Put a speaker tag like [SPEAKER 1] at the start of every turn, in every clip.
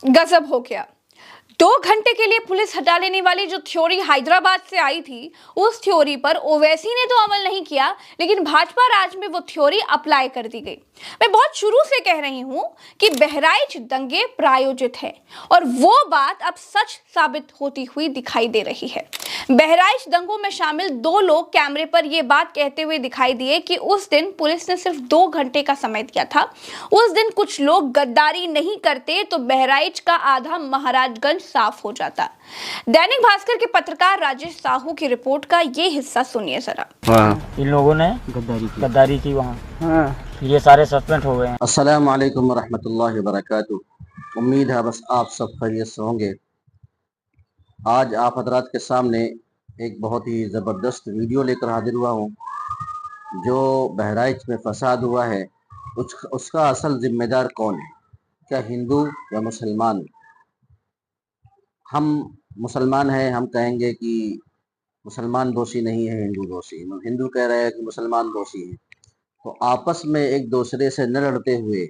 [SPEAKER 1] गजब हो गया। 2 घंटे के लिए पुलिस हटा लेने वाली जो थ्योरी हैदराबाद से आई थी, उस थ्योरी पर ओवैसी ने तो अमल नहीं किया, लेकिन भाजपा राज में वो थ्योरी अप्लाई कर दी गई। मैं बहुत शुरू से कह रही हूं कि बहराइच दंगे प्रायोजित है और वो बात अब सच साबित होती हुई दिखाई दे रही है। बहराइच दंगों में शामिल 2 लोग कैमरे पर यह बात कहते हुए दिखाई दिए कि उस दिन पुलिस ने सिर्फ 2 घंटे का समय दिया था। उस दिन कुछ लोग गद्दारी नहीं करते तो बहराइच का आधा महाराजगंज साफ हो जाता। दैनिक भास्कर के पत्रकार राजेश साहू की रिपोर्ट का ये हिस्सा सुनिए जरा।
[SPEAKER 2] इन लोगों ने गद्दारी की वहाँ। ये सारे सस्पेंड हो गए हैं।
[SPEAKER 3] अस्सलाम वालेकुम रहमतुल्लाहि व बरकातुहू। उम्मीद है बस आप सब खैरियत से होंगे। आज आप हजरात के सामने एक बहुत ही ज़बरदस्त वीडियो लेकर हाजिर हुआ हूँ। जो बहराइच में फसाद हुआ है उसका असल जिम्मेदार कौन है? क्या हिंदू या मुसलमान? हम मुसलमान हैं, हम कहेंगे कि मुसलमान दोषी नहीं है, हिंदू दोषी। हिंदू कह रहे हैं कि मुसलमान दोषी है। तो आपस में एक दूसरे से न लड़ते हुए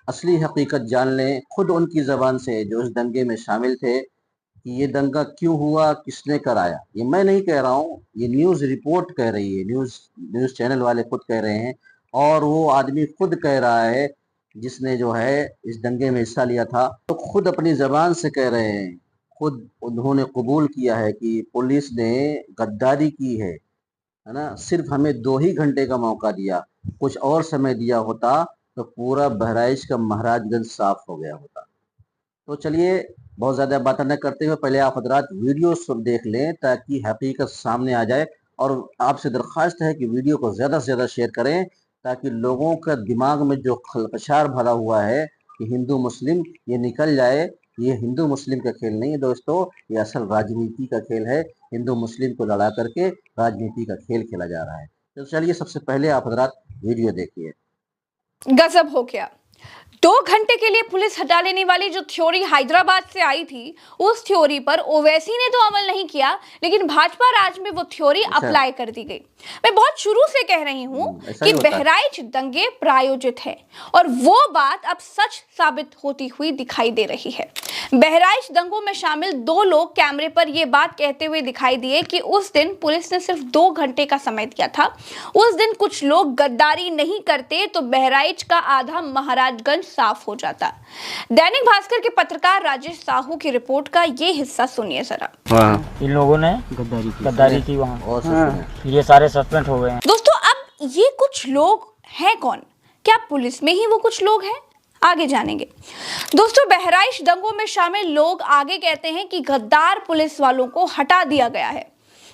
[SPEAKER 3] असली हकीकत जान लें खुद उनकी ज़बान से, जो इस दंगे में शामिल थे, कि ये दंगा क्यों हुआ, किसने कराया। ये मैं नहीं कह रहा हूँ, ये न्यूज़ रिपोर्ट कह रही है, न्यूज़ चैनल वाले खुद कह रहे हैं। और वो आदमी खुद कह रहा है जिसने जो है इस दंगे में हिस्सा लिया था, तो खुद अपनी ज़बान से कह रहे हैं, खुद उन्होंने कबूल किया है कि पुलिस ने गद्दारी की है ना। सिर्फ हमें 2 ही घंटे का मौका दिया, कुछ और समय दिया होता तो पूरा बहराइच का महाराजगंज साफ हो गया होता। तो चलिए बहुत ज़्यादा बातें न करते हुए पहले आप हजरात वीडियो सब देख लें ताकि हकीकत सामने आ जाए। और आपसे दरख्वास्त है कि वीडियो को ज़्यादा से ज़्यादा शेयर करें ताकि लोगों का दिमाग में जो खलकशार भरा हुआ है कि हिंदू मुस्लिम, ये निकल जाए। ये हिंदू मुस्लिम का खेल नहीं है दोस्तों, ये असल राजनीति का खेल है। हिंदू मुस्लिम को लड़ा करके राजनीति का खेल खेला जा रहा है। तो चलिए सबसे पहले आप हजरात वीडियो देखिए।
[SPEAKER 1] गजब हो गया। 2 घंटे के लिए पुलिस हटा लेने वाली जो थ्योरी हैदराबाद से आई थी, उस थ्योरी पर ओवैसी ने तो अमल नहीं किया, लेकिन भाजपा राज में वो थ्योरी अप्लाई कर दी गई। मैं बहुत शुरू से कह रही हूं कि बहराइच दंगे प्रायोजित है और वो बात अब सच साबित होती हुई दिखाई दे रही है। बहराइच दंगों में शामिल 2 लोग कैमरे पर यह बात कहते हुए दिखाई दिए कि उस दिन पुलिस ने सिर्फ 2 घंटे का समय दिया था। उस दिन कुछ लोग गद्दारी नहीं करते तो बहराइच का आधा महाराजगंज साफ हो जाता। दैनिक भास्कर के पत्रकार राजेश साहू की रिपोर्ट का ये हिस्सा सुनिए जरा।
[SPEAKER 2] इन लोगों ने गद्दारी की वहाँ। ये सारे सस्पेंड हो गए हैं।
[SPEAKER 1] दोस्तों, अब ये कुछ लोग हैं कौन? क्या पुलिस में ही वो कुछ लोग हैं? आगे जानेंगे। दोस्तों, बहराइच दंगों में शामिल लोग आगे कहते हैं कि गद्दार पुलिस वालों को हटा दिया गया है।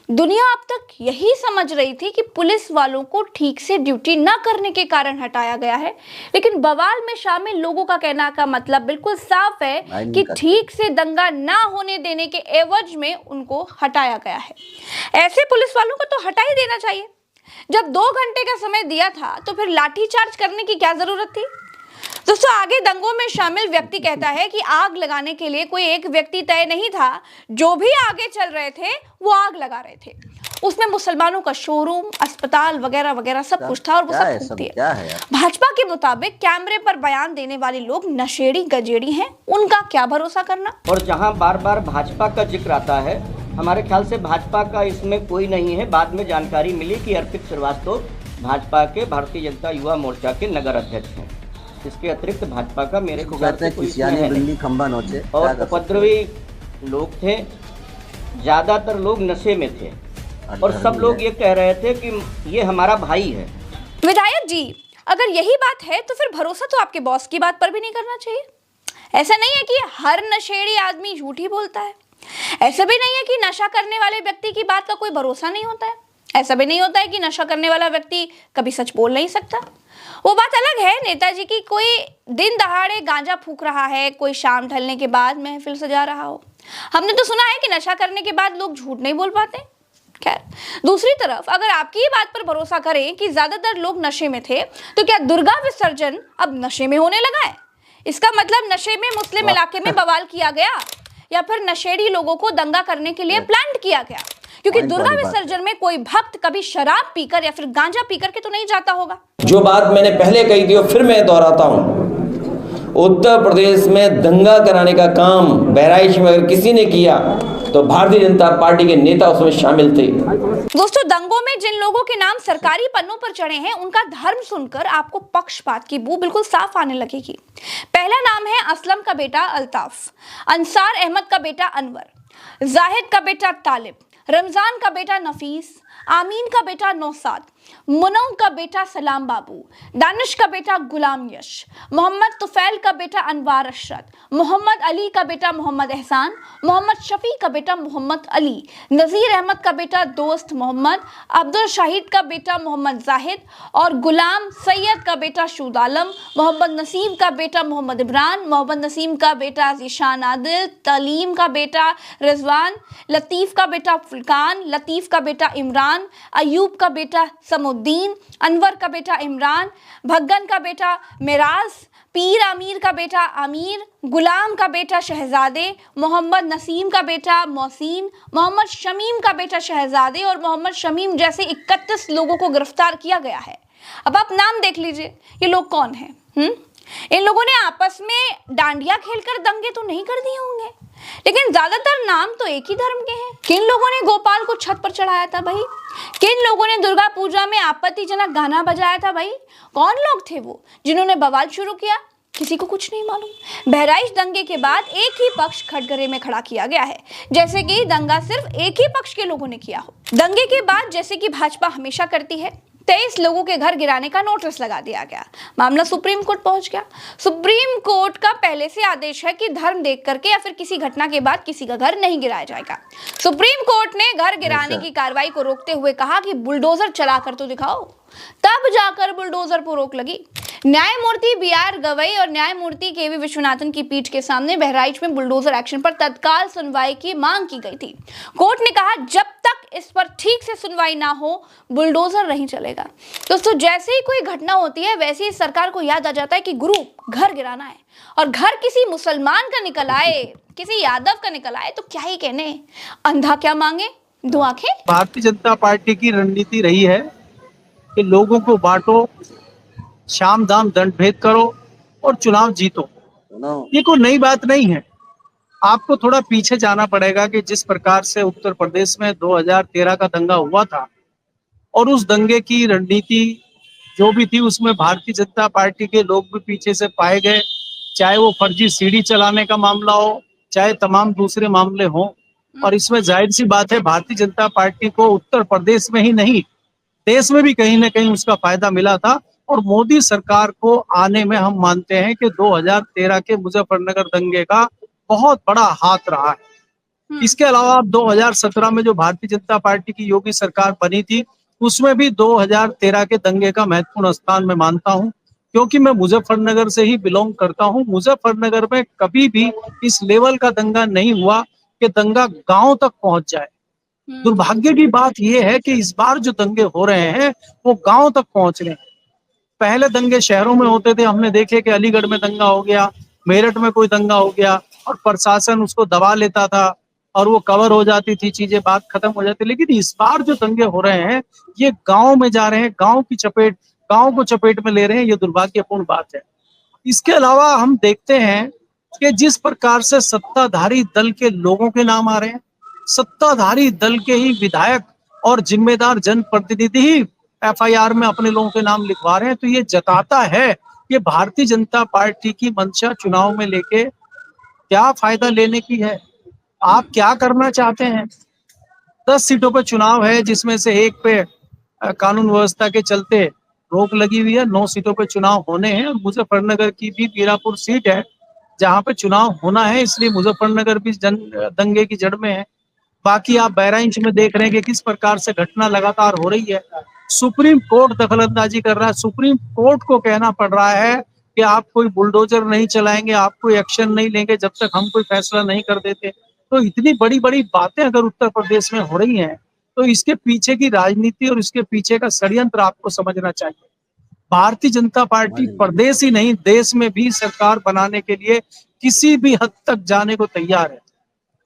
[SPEAKER 1] दुनिया अब तक यही समझ रही थी कि पुलिस वालों को ठीक से ड्यूटी न करने के कारण हटाया गया है, लेकिन बवाल में शामिल लोगों का कहना का मतलब बिल्कुल साफ है कि ठीक से दंगा ना होने देने के एवज में उनको हटाया गया है। ऐसे पुलिस वालों को तो हटा ही देना चाहिए। जब 2 घंटे का समय दिया था तो फिर लाठीचार्ज करने की क्या जरूरत थी? दोस्तों, आगे दंगों में शामिल व्यक्ति कहता है कि आग लगाने के लिए कोई एक व्यक्ति तय नहीं था, जो भी आगे चल रहे थे वो आग लगा रहे थे। उसमें मुसलमानों का शोरूम, अस्पताल वगैरह वगैरह सब कुछ था और वो सब फूक दिया। भाजपा के मुताबिक कैमरे पर बयान देने वाले लोग नशेड़ी गजेड़ी हैं, उनका क्या भरोसा करना।
[SPEAKER 4] और जहां बार बार भाजपा का जिक्र आता है, हमारे ख्याल से भाजपा का इसमें कोई नहीं है। बाद में जानकारी मिली कि अर्पित श्रीवास्तव भाजपा के भारतीय जनता युवा मोर्चा के नगर अध्यक्ष हैं। इसके अतिरिक्त भाजपा का मेरे को और उपद्रवी लोग थे, ज्यादातर लोग नशे में थे और सब लोग ये कह रहे थे कि ये हमारा भाई है।
[SPEAKER 1] विधायक जी, अगर यही बात है तो फिर भरोसा तो आपके बॉस की बात पर भी नहीं करना चाहिए। ऐसा नहीं है कि हर नशेड़ी आदमी झूठ ही बोलता है। ऐसा भी नहीं है कि नशा करने वाले व्यक्ति की बात का कोई भरोसा नहीं होता है। ऐसा भी नहीं होता है कि नशा करने वाला व्यक्ति कभी सच बोल नहीं सकता। वो बात अलग है नेताजी की कोई दिन दहाड़े गांजा फूक रहा है, कोई शाम ढलने के बाद महफिल सजा रहा हो। हमने तो सुना है कि नशा करने के बाद लोग झूठ नहीं बोल पाते। खैर, दूसरी तरफ अगर आपकी ये बात पर भरोसा करें कि ज्यादातर लोग नशे में थे, तो क्या दुर्गा विसर्जन अब नशे में होने लगा है? इसका मतलब नशे में मुस्लिम इलाके में बवाल किया गया या फिर नशेड़ी लोगों को दंगा करने के लिए प्लान किया गया? क्योंकि दुर्गा विसर्जन में कोई भक्त कभी शराब पीकर या फिर गांजा पीकर के तो नहीं जाता होगा।
[SPEAKER 5] जो बात मैंने पहले कही थी और फिर मैं दोहराता हूं, उत्तर प्रदेश में दंगा कराने का काम बहराइच में अगर किसी ने किया तो भारतीय जनता पार्टी के नेता उसमें शामिल थे।
[SPEAKER 1] दोस्तों, दंगों में जिन लोगों के नाम सरकारी पन्नों पर चढ़े हैं उनका धर्म सुनकर आपको पक्षपात की बू बिल्कुल साफ आने लगेगी। पहला नाम है असलम का बेटा अल्ताफ, अंसार अहमद का बेटा अनवर, जाहिद का बेटा तालिब, रमजान का बेटा नफीस, आमीन का बेटा नौसाद, मुनौ का बेटा सलाम बाबू, दानिश का बेटा गुलाम यश, मोहम्मद तुफैल का बेटा अनवार अशरत, मोहम्मद अली का बेटा मोहम्मद एहसान, मोहम्मद शफी का बेटा मोहम्मद अली, नज़ीर अहमद का बेटा दोस्त मोहम्मद, अब्दुल शाहिद का बेटा मोहम्मद जाहिद और गुलाम सैयद का बेटा शूद आलम, मोहम्मद नसीम का बेटा मोहम्मद इमरान, मोहम्मद नसीम का बेटा जीशान आदिल, तलीम का बेटा रिजवान, लतीफ़ का बेटा फुलकान, लतीफ़ का बेटा इमरान, अयूब का बेटा समुद्दीन, अनवर का बेटा इमरान, भग्गन का बेटा मिराज, पीर आमिर का बेटा आमिर, गुलाम का बेटा शहजादे, मोहम्मद नसीम का बेटा मोहसिन, मोहम्मद शमीम का बेटा शहजादे और मोहम्मद शमीम जैसे 31 लोगों को गिरफ्तार किया गया है। अब आप नाम देख लीजिए, ये लोग कौन हैं? इन लोगों ने आपस में डांडिया खेलकर दंगे तो नहीं कर दिए होंगे, लेकिन ज्यादातर नाम तो एक ही धर्म के हैं। किन लोगों ने गोपाल को छत पर चढ़ाया था भाई? किन लोगों ने दुर्गा पूजा में आपत्तिजनक गाना बजाया था भाई? कौन लोग थे वो जिन्होंने बवाल शुरू किया? किसी को कुछ नहीं मालूम। बहराइच दंगे के बाद एक ही पक्ष खटगरे में खड़ा किया गया है, जैसे कि दंगा सिर्फ एक ही पक्ष के लोगों ने किया हो। दंगे के बाद जैसे कि भाजपा हमेशा करती है, 23 लोगों के घर गिराने का नोटिस लगा दिया गया। मामला सुप्रीम कोर्ट पहुंच गया। सुप्रीम कोर्ट का पहले से आदेश है कि धर्म देख करके या फिर किसी घटना के बाद किसी का घर नहीं गिराया जाएगा। सुप्रीम कोर्ट ने घर गिराने की कार्रवाई को रोकते हुए कहा कि बुलडोजर चलाकर तो दिखाओ, तब जाकर बुलडोजर पर रोक लगी। न्यायमूर्ति बी.आर. गवई और न्यायमूर्ति के.वी. विश्वनाथन की पीठ के सामने बहराइच में बुलडोजर एक्शन पर तत्काल सुनवाई की मांग की गई थी। कोर्ट ने कहा जब तक इस पर ठीक से सुनवाई ना हो बुलडोजर नहीं चलेगा। दोस्तों, जैसे ही कोई घटना होती है वैसे ही सरकार को याद आ जाता है कि गुरु घर गिराना है, और घर किसी मुसलमान का निकल आए, किसी यादव का निकल आए तो क्या ही कहने, अंधा क्या मांगे दो आंखें।
[SPEAKER 6] भारतीय जनता पार्टी की रणनीति रही है कि लोगों को बांटो, शाम दाम दंड भेद करो और चुनाव जीतो। ये कोई नई बात नहीं है। आपको थोड़ा पीछे जाना पड़ेगा कि जिस प्रकार से उत्तर प्रदेश में 2013 का दंगा हुआ था और उस दंगे की रणनीति जो भी थी उसमें भारतीय जनता पार्टी के लोग भी पीछे से पाए गए, चाहे वो फर्जी सीडी चलाने का मामला हो, चाहे तमाम दूसरे मामले हों। और इसमें जाहिर सी बात है भारतीय जनता पार्टी को उत्तर प्रदेश में ही नहीं देश में भी कहीं ना कहीं उसका फायदा मिला था। और मोदी सरकार को आने में हम मानते हैं कि 2013 के मुजफ्फरनगर दंगे का बहुत बड़ा हाथ रहा है। इसके अलावा 2017 में जो भारतीय जनता पार्टी की योगी सरकार बनी थी उसमें भी 2013 के दंगे का महत्वपूर्ण स्थान मैं मानता हूं, क्योंकि मैं मुजफ्फरनगर से ही बिलोंग करता हूं। मुजफ्फरनगर में कभी भी इस लेवल का दंगा नहीं हुआ कि दंगा गांव तक पहुंच जाए। दुर्भाग्य की बात यह है कि इस बार जो दंगे हो रहे हैं वो गांव तक पहुंच रहे हैं। पहले दंगे शहरों में होते थे, हमने देखे कि अलीगढ़ में दंगा हो गया, मेरठ में कोई दंगा हो गया और प्रशासन उसको दबा लेता था और वो कवर हो जाती थी, चीजें बात खत्म हो जाती। लेकिन इस बार जो दंगे हो रहे हैं ये गांव में जा रहे हैं, गांव को चपेट में ले रहे हैं। ये दुर्भाग्यपूर्ण बात है। इसके अलावा हम देखते हैं कि जिस प्रकार से सत्ताधारी दल के लोगों के नाम आ रहे हैं, सत्ताधारी दल के ही विधायक और जिम्मेदार जनप्रतिनिधि ही एफआईआर में अपने लोगों के नाम लिखवा रहे हैं, तो ये जताता है कि भारतीय जनता पार्टी की मंशा चुनाव में लेके क्या फायदा लेने की है, आप क्या करना चाहते हैं। 10 सीटों पे चुनाव है जिसमें से एक पे कानून व्यवस्था के चलते रोक लगी हुई है, 9 सीटों पे चुनाव होने हैं। मुजफ्फरनगर की भी पीरापुर सीट है जहां पे चुनाव होना है, इसलिए मुजफ्फरनगर भी दंगे की जड़ में है। बाकी आप बहराइच में देख रहे हैं कि किस प्रकार से घटना लगातार हो रही है। सुप्रीम कोर्ट दखलंदाजी कर रहा है। सुप्रीम कोर्ट को कहना पड़ रहा है कि आप कोई बुलडोजर नहीं चलाएंगे, आप कोई एक्शन नहीं लेंगे जब तक हम कोई फैसला नहीं कर देते। तो इतनी बड़ी बड़ी बातें अगर उत्तर प्रदेश में हो रही हैं तो इसके पीछे की राजनीति और इसके पीछे का षड्यंत्र आपको समझना चाहिए। भारतीय जनता पार्टी प्रदेश ही नहीं देश में भी सरकार बनाने के लिए किसी भी हद तक जाने को तैयार है।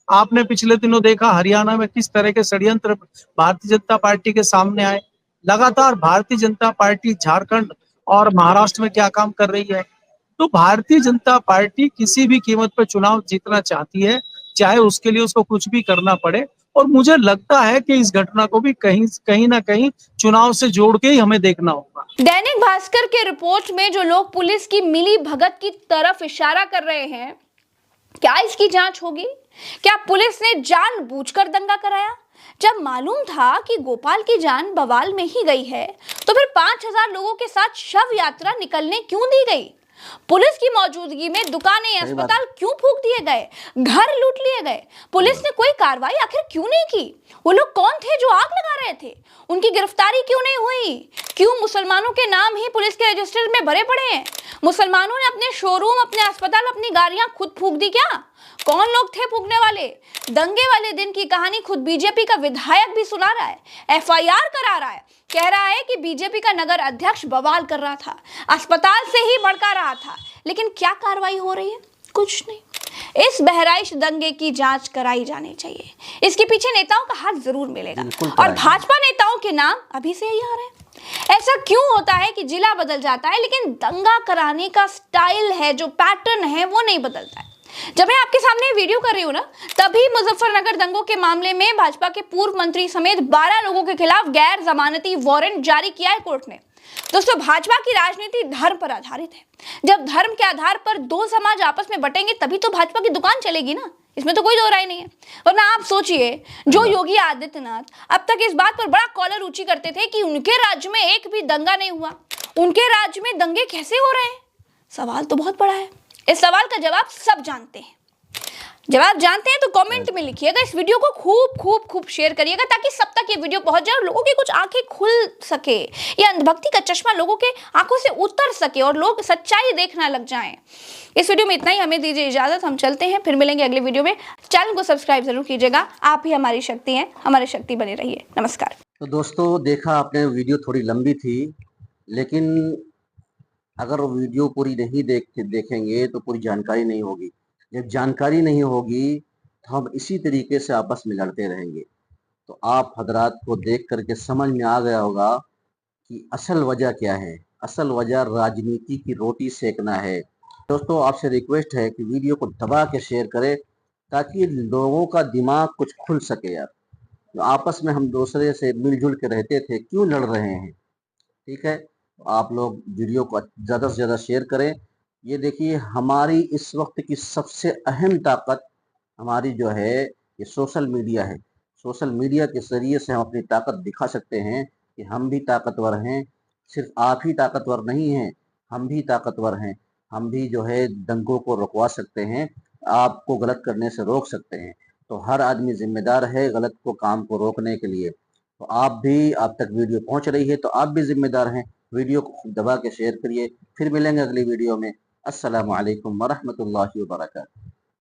[SPEAKER 6] आपने पिछले दिनों देखा हरियाणा में किस तरह के षड्यंत्र भारतीय जनता पार्टी के सामने आए। लगातार भारतीय जनता पार्टी झारखंड और महाराष्ट्र में क्या काम कर रही है। तो भारतीय जनता पार्टी किसी भी कीमत पर चुनाव जीतना चाहती है, चाहे उसके लिए उसको कुछ भी करना पड़े। और मुझे लगता है कि इस घटना को भी कहीं ना कहीं चुनाव से जोड़ के ही हमें देखना होगा।
[SPEAKER 1] दैनिक भास्कर के रिपोर्ट में जो लोग पुलिस की मिली भगत की तरफ इशारा कर रहे हैं, क्या इसकी जांच होगी? क्या पुलिस ने जानबूझकर दंगा कराया? जब मालूम था कि गोपाल की जान बवाल में ही गई है, तो फिर 5000 लोगों के साथ शव यात्रा निकलने क्यों दी गई? पुलिस की मौजूदगी में दुकानें, अस्पताल क्यों फूंक दिए गए? घर लूट लिए गए? पुलिस ने कोई कार्रवाई आखिर क्यों नहीं की? वो लोग कौन थे जो आग लगा रहे थे? उनकी गिरफ्तारी क्यों नहीं हुई? क्यों मुसलमानों के नाम ही पुलिस के रजिस्टर में भरे पड़े हैं? मुसलमानों ने अपने शोरूम, अपने अस्पताल, अपनी गाड़ियां खुद फूंक दी क्या? कौन लोग थे फूंकने वाले? दंगे वाले दिन की कहानी खुद बीजेपी का विधायक भी सुना रहा है, एफआईआर करा रहा है, कह रहा है कि बीजेपी का नगर अध्यक्ष बवाल कर रहा था, अस्पताल से ही भड़का रहा था। लेकिन क्या कार्रवाई हो रही है? कुछ नहीं। इस बहराइच दंगे की जांच कराई जानी चाहिए। इसके पीछे नेताओं का हाथ जरूर मिलेगा और भाजपा नेताओं के नाम अभी से ही आ रहे हैं। ऐसा क्यों होता है कि जिला बदल जाता है लेकिन दंगा कराने का स्टाइल है, जो पैटर्न है, वो नहीं बदलता है? जब मैं आपके सामने वीडियो कर रही हूं ना, तभी मुजफ्फरनगर दंगों के मामले में भाजपा के पूर्व मंत्री समेत 12 लोगों के खिलाफ गैर जमानती वारंट जारी किया है कोर्ट ने। दोस्तों, भाजपा की राजनीति धर्म पर आधारित है। जब धर्म के आधार पर दो समाज आपस में बटेंगे तभी तो भाजपा की दुकान चलेगी ना, इसमें तो कोई दो राय नहीं है। वरना आप सोचिए, जो योगी आदित्यनाथ अब तक इस बात पर बड़ा कॉलर ऊंची करते थे कि उनके राज्य में एक भी दंगा नहीं हुआ, उनके राज्य में दंगे कैसे हो रहे हैं? सवाल तो बहुत बड़ा है। इस सवाल का जवाब सब जानते हैं। जवाब जानते हैं तो कमेंट में लिखिएगा। इस वीडियो को खूब खूब खूब शेयर करिएगा ताकि सब तक ये वीडियो पहुंच जाए और लोगों की कुछ आंखें खुल सके, ये अंधभक्ति का चश्मा लोगों के आंखों से उतर सके और लोग सच्चाई देखना लग जाएं। इस वीडियो में इतना ही। हमें दीजिए इजाजत, हम चलते हैं, फिर मिलेंगे अगले वीडियो में। चैनल को सब्सक्राइब जरूर कीजिएगा। आप ही हमारी शक्ति हैं, हमारी शक्ति बने रहिए। नमस्कार।
[SPEAKER 3] तो दोस्तों, देखा आपने, वीडियो थोड़ी लंबी थी, लेकिन अगर वीडियो पूरी नहीं देखेंगे तो पूरी जानकारी नहीं होगी। जब जानकारी नहीं होगी तो हम इसी तरीके से आपस में लड़ते रहेंगे। तो आप हजरात को देख करके समझ में आ गया होगा कि असल वजह क्या है। असल वजह राजनीति की रोटी सेकना है। दोस्तों, आपसे रिक्वेस्ट है कि वीडियो को दबा के शेयर करें ताकि लोगों का दिमाग कुछ खुल सके। यार, तो आपस में हम दूसरे से मिलजुल के रहते थे, क्यों लड़ रहे हैं? ठीक है, तो आप लोग वीडियो को ज़्यादा से ज़्यादा शेयर करें। ये देखिए, हमारी इस वक्त की सबसे अहम ताकत हमारी जो है ये सोशल मीडिया है। सोशल मीडिया के ज़रिए से हम अपनी ताकत दिखा सकते हैं कि हम भी ताकतवर हैं। सिर्फ आप ही ताकतवर नहीं हैं, हम भी ताकतवर हैं। हम भी जो है दंगों को रुकवा सकते हैं, आपको गलत करने से रोक सकते हैं। तो हर आदमी जिम्मेदार है गलत को, काम को रोकने के लिए। तो आप तक वीडियो पहुंच रही है तो आप भी जिम्मेदार हैं। वीडियो को दबा के शेयर करिए। फिर मिलेंगे अगली वीडियो में। अस्सलामु अलैकुम वरहमतुल्लाहि वबरकातुहू।